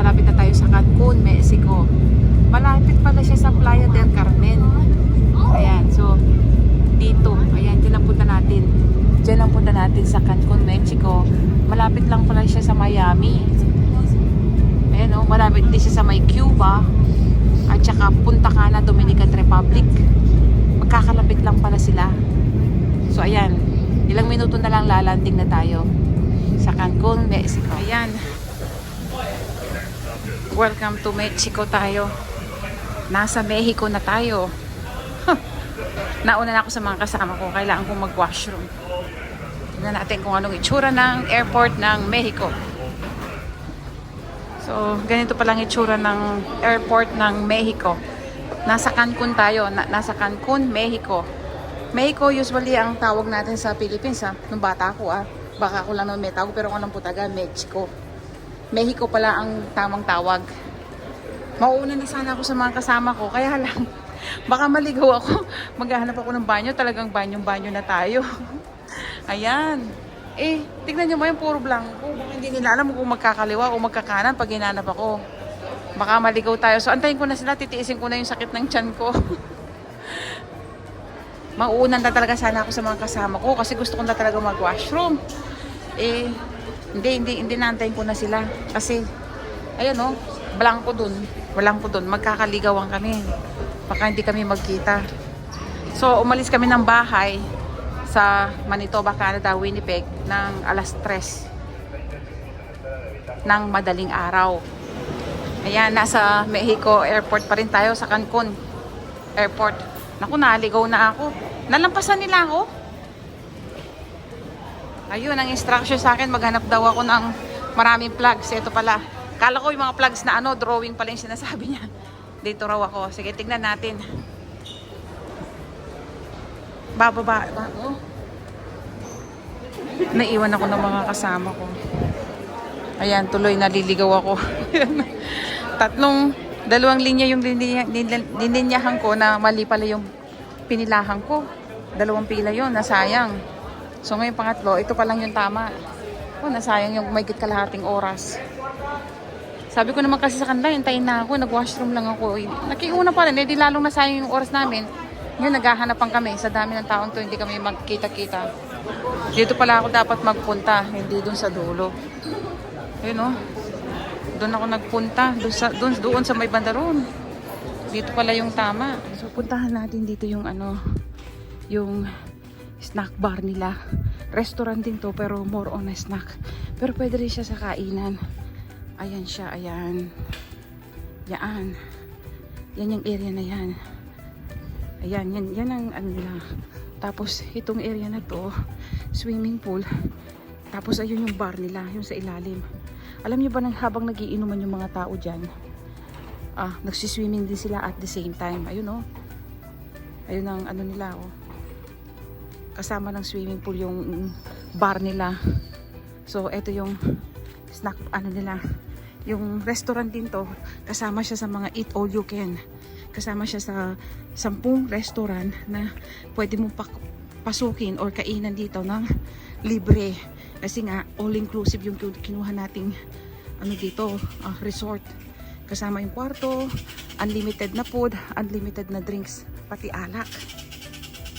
malapit na tayo sa Cancun, Mexico. Malapit pala siya sa Playa del Carmen. Ayan, so dito, ayan, dyan ang punta natin. Dyan ang punta natin sa Cancun, Mexico. Malapit lang pala siya sa Miami. Ayan o, malapit din siya sa may Cuba. At saka Punta Cana, Dominican Republic. Magkakalapit lang pala sila. So ayan, ilang minuto na lang lalanding na tayo sa Cancun, Mexico. Ayan. Welcome to Mexico tayo. Nasa Mexico na tayo. Nauna na ako sa mga kasama ko. Kailangan kong mag-washroom. Tignan natin kung anong itsura ng airport ng Mexico. So, ganito palang itsura ng airport ng Mexico. Nasa Cancun tayo. Nasa Cancun, Mexico. Mexico usually ang tawag natin sa Philippines nung bata ko Baka ako lang naman may tawag pero kung anong putaga, Mexico. Mexico pala ang tamang tawag. Mauuna na sana ako sa mga kasama ko. Kaya lang, baka maligaw ako. Maghahanap ako ng banyo. Talagang banyong-banyo na tayo. Ayan. Tignan nyo mo yung puro blanco. Baka hindi nila alam kung magkakaliwa o magkakanan pag hinanap ako. Baka maligaw tayo. So, antayin ko na sila. Titiisin ko na yung sakit ng tiyan ko. Mauunan na talaga sana ako sa mga kasama ko kasi gusto ko na talaga mag-washroom. Hindi naantayin ko na sila. Kasi, ayun o, blanco dun. Walang ko dun. Magkakaligawan kami. Baka hindi kami magkita. So, umalis kami ng bahay sa Manitoba, Canada, Winnipeg ng alas 3 ng madaling araw. Ayan, nasa Mexico Airport pa rin tayo sa Cancun Airport. Naku, naligaw na ako. Nalampasan nila ako. Ayun, ang instruction sa akin, maghanap daw ako ng maraming plugs. Ito pala. Kala ko yung mga plugs na drawing pala yung sinasabi niya. Dito raw ako. Sige, tignan natin. Bababa. Naiwan ako ng mga kasama ko. Ayan, tuloy naliligaw ako. Dalawang linya yung lininyahan ko na mali pala yung pinilahan ko. 2 pila yun, nasayang. So ngayon pangatlo, ito pa lang yung tama. Nasayang yung may kalahating oras. Sabi ko naman kasi sa kanila, hintayin na ako, nag-washroom lang ako. Nakiuna pa rin, di lalong nasayang yung oras namin. Ngayon naghahanapan kami, sa dami ng taong to, hindi kami magkita-kita. Dito pala ako dapat magpunta, hindi dun sa dulo. Ayun doon ako nagpunta, doon sa may banda roon. Dito pala yung tama. So puntahan natin dito yung yung snack bar nila. Restaurant din to pero more on a snack. Pero pwede rin siya sa kainan. Ayan siya, ayan. Yan. Yan yung area na yan. Ayan, yan ang nila. Tapos itong area na to, swimming pool. Tapos ayun yung bar nila, yung sa ilalim. Alam niyo ba nang habang nagiinuman yung mga tao dyan, nagsiswimming din sila at the same time. Ayun ayun ang nila kasama ng swimming pool yung bar nila. So eto yung snack nila. Yung restaurant din to, kasama siya sa mga eat all you can. Kasama siya sa 10 restaurant na pwede mong pasukin or kainan dito ng libre. Kasi nga, all-inclusive yung kinuha nating dito, resort. Kasama yung kwarto, unlimited na food, unlimited na drinks, pati alak.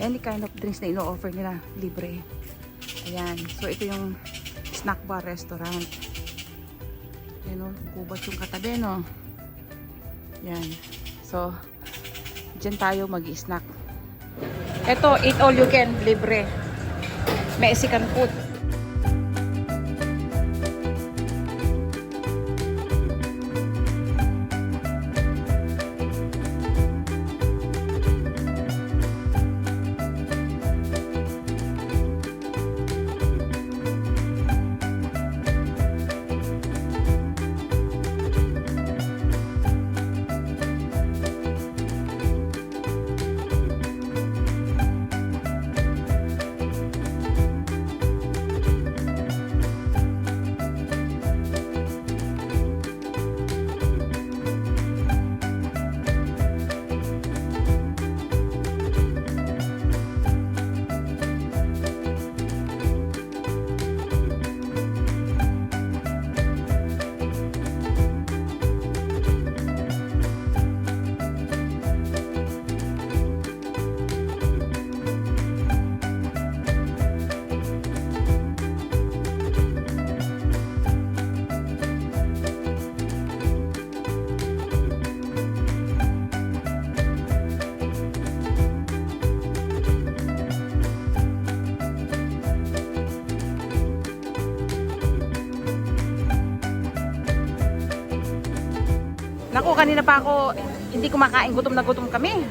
Any kind of drinks na ino-offer nila, libre. Ayan. So, ito yung snack bar restaurant. Ayan kubat yung katabi, Yan. So, dyan tayo mag-i-snack. Ito, eat all you can, libre. Mexican food. Naku, kanina pa ako hindi kumakain, gutom na gutom kami.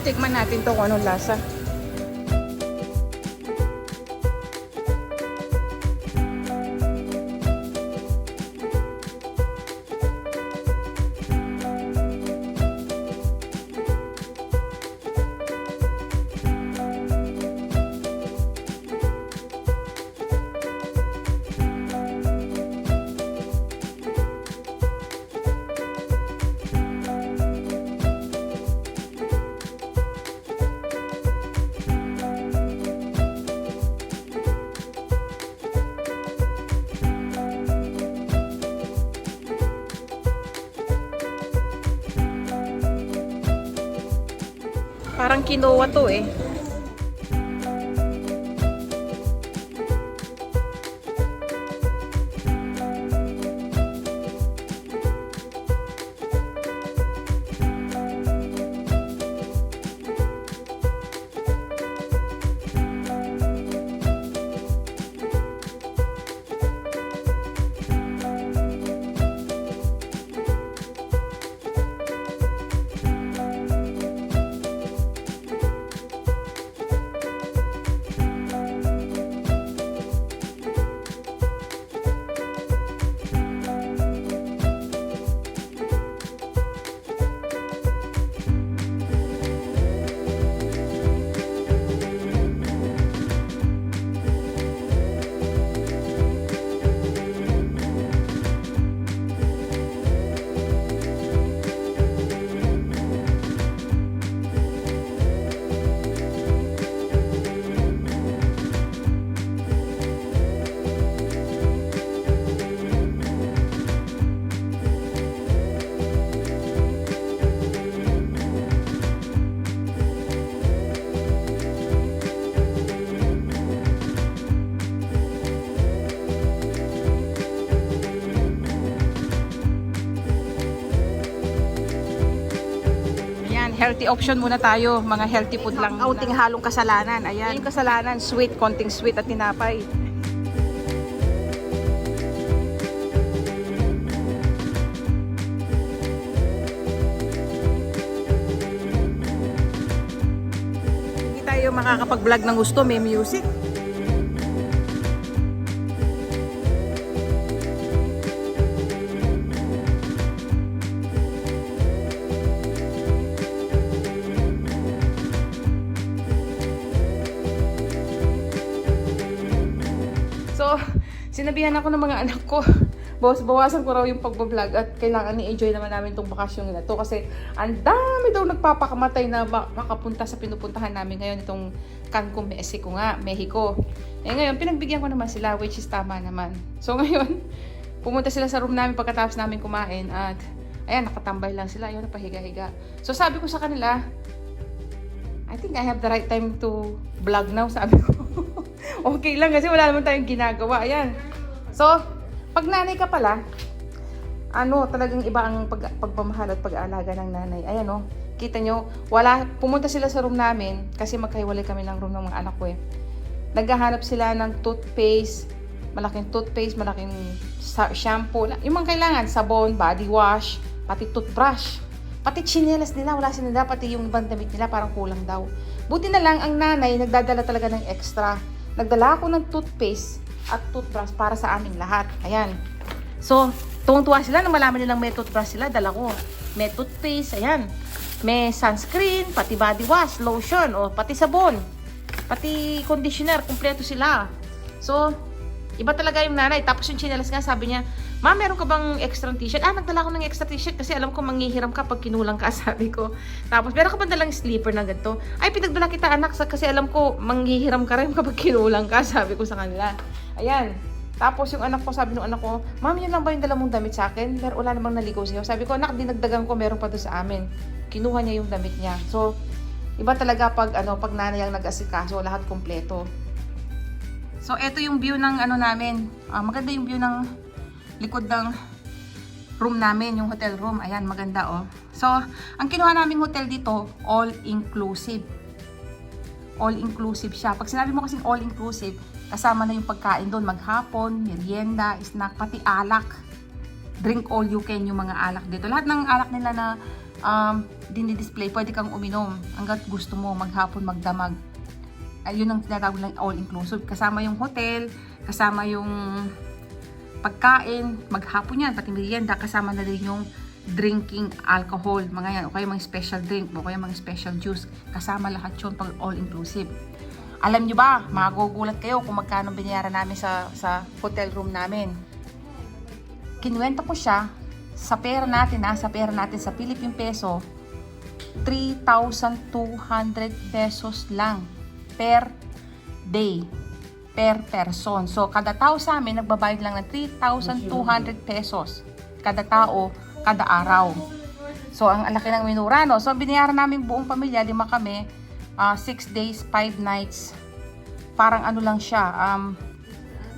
Tikman natin to kung anong lasa. Parang quinoa to eh. Healthy option muna tayo, mga healthy food lang. Kaunting halong kasalanan. Ayan, yung kasalanan, sweet, konting sweet at tinapay. Hindi tayo makakapag-vlog ng gusto, may music. So, sinabihan ako ng mga anak ko, bawasan ko raw yung pagbablog at kailangan ni-enjoy naman namin itong bakasyon na to kasi ang dami daw nagpapakamatay na makapunta sa pinupuntahan namin ngayon itong Cancun, Mexico. Eh ngayon, pinagbigyan ko naman sila, which is tama naman. So ngayon, pumunta sila sa room namin pagkatapos namin kumain at ayan, nakatambay lang sila, ayun, napahiga-higa. So sabi ko sa kanila, I think I have the right time to vlog now, sabi ko. Okay lang kasi wala naman tayong ginagawa. Ayan. So, pag nanay ka pala, talagang iba ang pagmamahal at pag-aalaga ng nanay. Ayan, Kita nyo, pumunta sila sa room namin kasi magkahiwalay kami ng room ng mga anak ko eh. Naghahanap sila ng toothpaste, malaking shampoo, yung mga kailangan, sabon, body wash, pati toothbrush, pati chinelas nila, wala sila, pati yung ibang damit nila parang kulang daw. Buti na lang ang nanay nagdadala talaga ng extra. Nagdala ako ng toothpaste at toothbrush para sa aming lahat. Ayan. So, tuwang-tuwa sila nang malaman nilang may toothbrush sila, dala ko. May toothpaste, ayan. May sunscreen, pati body wash, lotion, o pati sabon. Pati conditioner, kumpleto sila. So, iba talaga yung nanay. Tapos yung chinelas nga, sabi niya, "Ma, meron ka bang extra t-shirt?" Nagdala ko ng extra t-shirt kasi alam ko manghihiram ka pag kinulang ka, sabi ko. Tapos, meron ka bang dalang slipper na ganito? "Ay, pinagdala kita anak kasi alam ko manghihiram ka rin kapag kinulang ka," sabi ko sa kanila. Ayan. Tapos yung anak ko, sabi ng anak ko, "Mami, yun lang ba yung dala mong damit sa akin? Pero wala namang naligaw sa'yo." Sabi ko, "Anak, dinagdagan ko, meron pa doon sa amin." Kinuha niya yung damit niya. So, iba talaga pag nanay ang nag-asikaso, lahat kumpleto. So, eto yung view ng namin. Maganda yung view ng likod ng room namin, yung hotel room. Ayan, maganda oh. So, ang kinuha naming hotel dito, all-inclusive. All-inclusive siya. Pag sinabi mo kasing all-inclusive, kasama na yung pagkain doon, maghapon, merienda, snack, pati alak. Drink all you can yung mga alak dito. Lahat ng alak nila na dinidisplay, pwede kang uminom hanggat gusto mo, maghapon, magdamag. Yun ang tinatawag ng all-inclusive. Kasama yung hotel, kasama yung pagkain, maghapon yan, pati merienda, kasama na rin yung drinking alcohol, mga yan, o kaya mga special drink, o kaya mga special juice, kasama lahat yun pag all-inclusive. Alam nyo ba, magugulat kayo kung magkano binayaran namin sa hotel room namin. Kinuwenta ko siya, sa pera natin sa Philippine peso, 3,200 pesos lang per day, per person. So, kada tao sa amin, nagbabayad lang ng 3,200 pesos. Kada tao, kada araw. So, ang laki ng minura, no? So, binayaran namin buong pamilya, 5 kami, 6 days, 5 nights. Parang lang siya,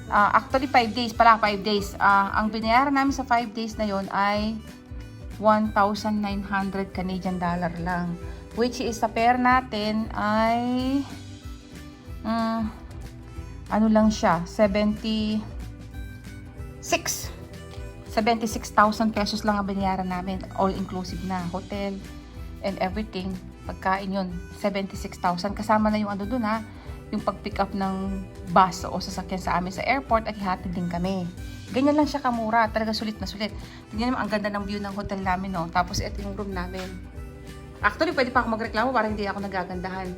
actually 5 days pala, 5 days. Ang binayaran namin sa 5 days na yon ay 1,900 Canadian dollar lang. Which is, sa pera natin ay lang siya, 76,000 pesos lang ang binayaran namin, all inclusive na, hotel and everything, pagkain yun, 76,000, kasama na yung doon yung pag-pick up ng bus o sasakyan sa amin sa airport at ihatid din kami. Ganyan lang siya kamura, talaga sulit na sulit. Tingnan mo, ang ganda ng view ng hotel namin, no? Tapos ito yung room namin. Actually, pwede pa ako magreklamo para hindi ako nagagandahan.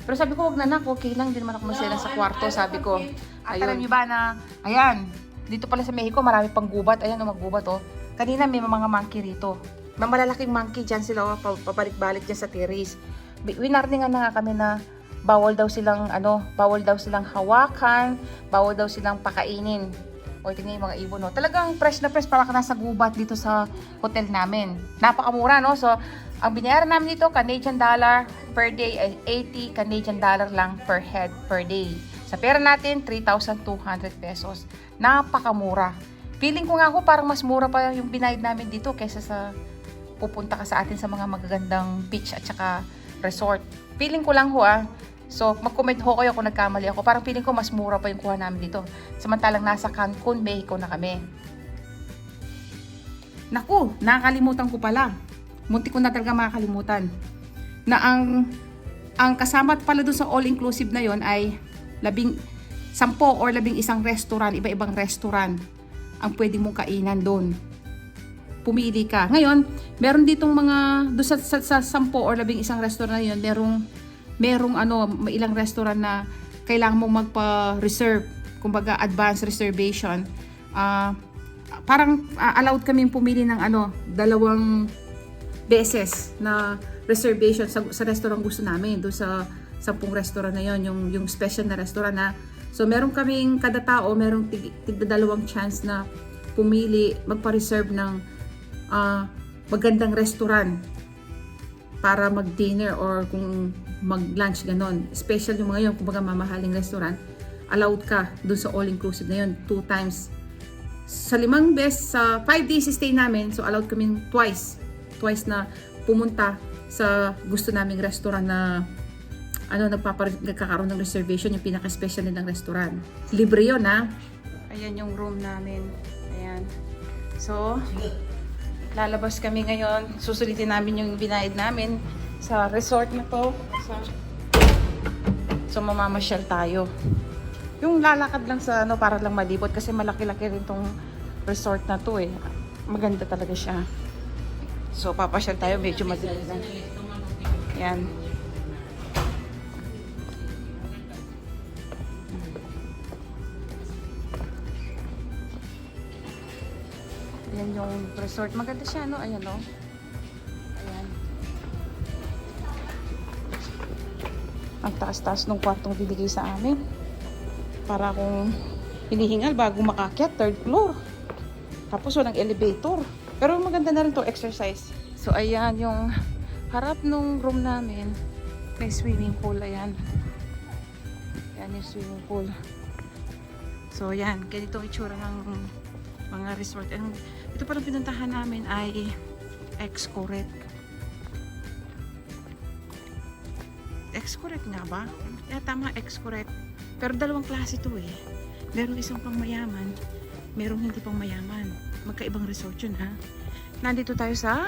Pero sabi ko, wag na nak, okay lang, din naman ako masela sa kwarto, sabi ko. Alam niyo ba na, ayan, dito pala sa Mexico, marami pang gubat. Ayan, maggubat, oh. Kanina may mga monkey rito. May malalaking monkey dyan sila, pabalik-balik dyan sa terrace. Winarningan na nga kami na bawal daw silang hawakan, bawal daw silang pakainin. O, tingnan yung mga ibon, no? Talagang fresh na fresh, para ka nasa gubat dito sa hotel namin. Napakamura, no? So, ang binayaran namin dito, Canadian dollar per day ay 80 Canadian dollar lang per head per day. Sa pera natin, 3,200 pesos. Napakamura. Feeling ko nga ako parang mas mura pa yung binayad namin dito kaysa sa pupunta ka sa atin sa mga magagandang beach at saka resort. Feeling ko lang ho So, mag-comment ho kayo kung nagkamali ako. Parang feeling ko mas mura pa yung kuha namin dito. Samantalang nasa Cancun, Mexico na kami. Naku, nakakalimutan ko pala. Munti ko na talaga makakalimutan. Na ang kasama pala doon sa all-inclusive na yon ay 10 or 11 restaurant, iba-ibang restaurant ang pwede mong kainan doon. Pumili ka. Ngayon, meron ditong doon sa 10 or 11 restaurant na yun, merong may ilang restaurant na kailangan mong magpa-reserve, kumbaga advance reservation. Parang allowed kaming pumili ng 2 beses na reservation sa restaurant gusto namin, doon sa 10 restaurant na yon, yung special na restaurant na. So meron kaming kada tao, merong tig-2 chance na pumili, magpa-reserve ng magandang restaurant para mag-dinner or kung mag-lunch, ganon. Special yung mga yun, kumbaga mamahaling restaurant, allowed ka dun sa all-inclusive na yun 2 times. Sa 5 days stay namin, so allowed kami twice na pumunta sa gusto naming restaurant na nagkakaroon ng reservation, yung pinaka-special nilang restaurant. Libre yun, ha? Ayan yung room namin. Ayan. So, lalabas kami ngayon. Susulitin namin yung binayad namin sa resort na to. So, mamamasyal tayo. Yung lalakad lang sa para lang malibot kasi malaki-laki rin tong resort na to eh. Maganda talaga siya. So, papasyal tayo. Medyo madilim lang. Ayan. Ayan yung resort. Maganda siya, no? Ayan, no? Ayan. Ang taas-taas ng kwartong binigay sa amin. Para kung hinihingal bago makakyat, third floor. Tapos walang elevator. Pero maganda na rin to exercise. So, ayan yung harap nung room namin. May swimming pool. Ayan. Ayan yung swimming pool. So, ayan. Ganito ang itsura ng mga resort. And ito palang pinuntahan namin ay Xcaret. Xcaret nga ba? Yeah, tama, Xcaret. Pero dalawang klase ito eh. Merong isang pang mayaman, merong hindi pang mayaman. Magkaibang resort yun, ha? Nandito tayo sa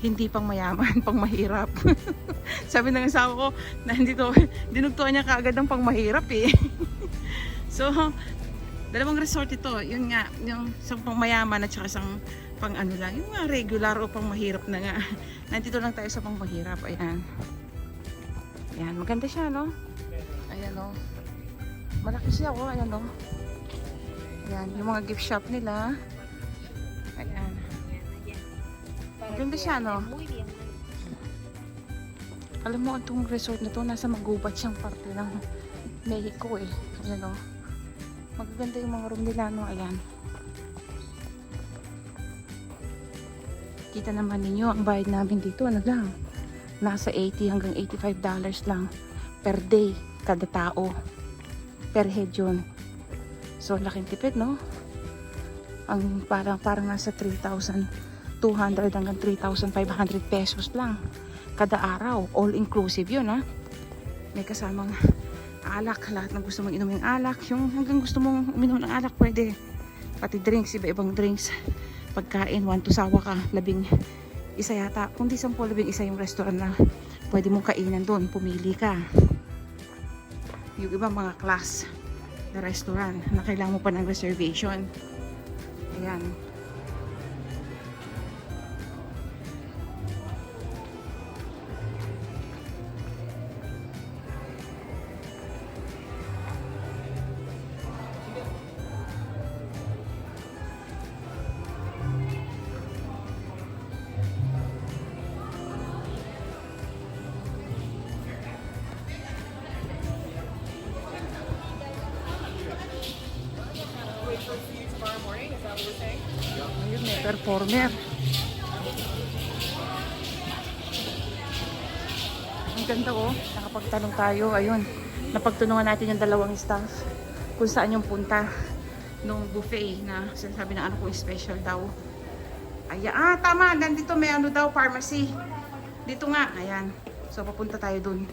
hindi pang mayaman, pang mahirap. Sabi ng asawa ko, nandito, dinugtuan niya kaagad ng pang mahirap eh. So, dalawang resort ito. Yun nga, yung isang pang mayaman at saka isang pang ano lang. Yung nga regular o pang mahirap na nga. Nandito lang tayo sa pang mahirap. Ayan. Ayan, maganda siya, no? Ayan, no? Malaki siya, oh. Ayan, no? Ayan, yung mga gift shop nila. Ayan. Maganda siya, no? Alam mo, itong resort na to, nasa magubat siyang parte ng Mexico, eh. Ayan, no? Magaganda yung mga room nila, no? Ayan. Kita naman ninyo, ang bayad namin dito, ano lang? Nasa $80 hanggang $85 lang per day, kada tao. Per head yun. So, laking tipid, no? Ang parang nasa 3,200 hanggang 3,500 pesos lang. Kada araw. All inclusive yun, ha? May kasamang alak. Lahat ng gusto mong inumin alak. Yung hanggang gusto mong uminom ng alak, pwede. Pati drinks, iba-ibang drinks. Pagkain, 1 to sawa ka. 11 yata. Kung di 10, 11 yung restaurant na pwede mong kainan doon. Pumili ka. Yung iba mga class na restaurant na kailangan mo pa ng reservation. Ayan. Ayun, may performer. Ang ganda, oh. Nakapagtanong tayo. Ayun. Napagtunungan natin yung dalawang staff kung saan yung punta nung buffet na sinasabi na ano kung special daw. Ayan. Tama. Nandito may ano daw, pharmacy. Dito nga. Ayan. So, papunta tayo dun.